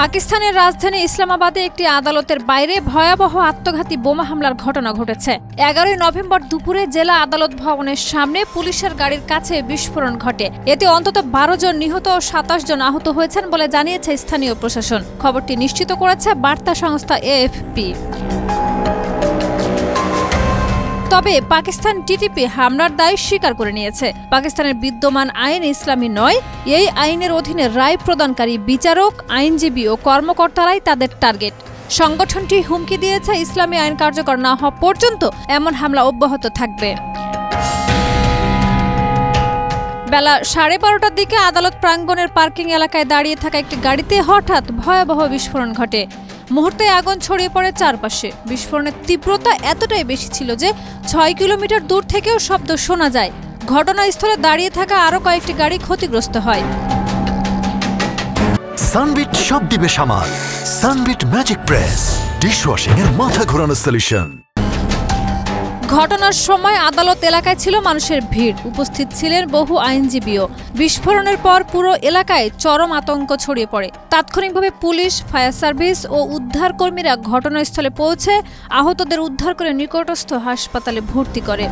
পাকিস্তানের রাজধানী ইসলামাবাদে একটি আদালতের বাইরে ভয়াবহ আত্মঘাতী বোমা হামলার ঘটনা ঘটেছে। 11 নভেম্বর দুপুরে জেলা আদালত ভবনের সামনে পুলিশের গাড়ির কাছে বিস্ফোরণ ঘটে। এতে অন্তত 12 জন নিহত ও 27 জন আহত হয়েছেন বলে জানিয়েছে স্থানীয় প্রশাসন। খবরটি নিশ্চিত করেছে বার্তা সংস্থা এএফপি। তবে পাকিস্তান টিটিপি হামলার দায় স্বীকার করে নিয়েছে। পাকিস্তানের বিদ্যমান আইন ইসলামী নয়। এই আইনের অধীনে রায় প্রদানকারী বিচারক, আইনজীবী ও কর্মকর্তারাই তাদের টার্গেট। সংগঠনটি হুমকি দিয়েছে ইসলামী আইন কার্যকর না হওয়া পর্যন্ত এমন হামলা অব্যাহত থাকবে। বেলা 12:30টার দিকে আদালত প্রাঙ্গণের পার্কিং এলাকায় দাঁড়িয়ে থাকা একটি গাড়িতে হঠাৎ ভয়াবহ বিস্ফোরণ ঘটে। মুহূর্তে আগুন ছড়িয়ে পড়ে চারপাশে। বিস্ফোরণের তীব্রতা এতটাই বেশি ছিল যে 6 কিলোমিটার দূর থেকেও শব্দ শোনা যায়। ঘটনাস্থলে দাঁড়িয়ে থাকা আরও কয়েকটি গাড়ি ক্ষতিগ্রস্ত হয়। সানবিট সব দিবে সামাল। সানবিট ম্যাজিক প্রেস ডিশওয়াশিং এর মাথা ঘোরানো সলিউশন। ঘটনার সময় আদালত এলাকায় ছিল মানুষের ভিড়, উপস্থিত ছিলেন বহু আইনজীবীও। বিস্ফোরণের পর পুরো এলাকায় চরম আতঙ্ক ছড়িয়ে পড়ে। তাৎক্ষণিকভাবে পুলিশ, ফায়ার সার্ভিস ও উদ্ধার কর্মীরা ঘটনাস্থলে পৌঁছে আহতদের উদ্ধার করে নিকটস্থ হাসপাতালে ভর্তি করে।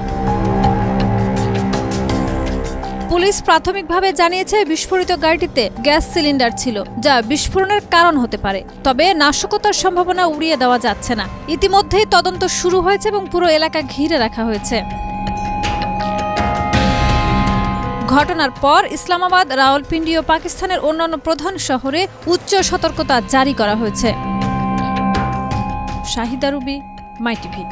পুলিশ প্রাথমিকভাবে জানিয়েছে বিস্ফোরিত গাড়িটিতে গ্যাস সিলিন্ডার ছিল, যা বিস্ফোরণের কারণ হতে পারে। তবে নাশকতার সম্ভাবনা উড়িয়ে দেওয়া যাচ্ছে না। ইতিমধ্যেই তদন্ত শুরু হয়েছে এবং পুরো এলাকা ঘিরে রাখা হয়েছে। ঘটনার পর ইসলামাবাদ, রাওয়ালপিন্ডি ও পাকিস্তানের অন্যান্য প্রধান শহরে উচ্চ সতর্কতা জারি করা হয়েছে। শাহিদা রুবি, মাই টিভি।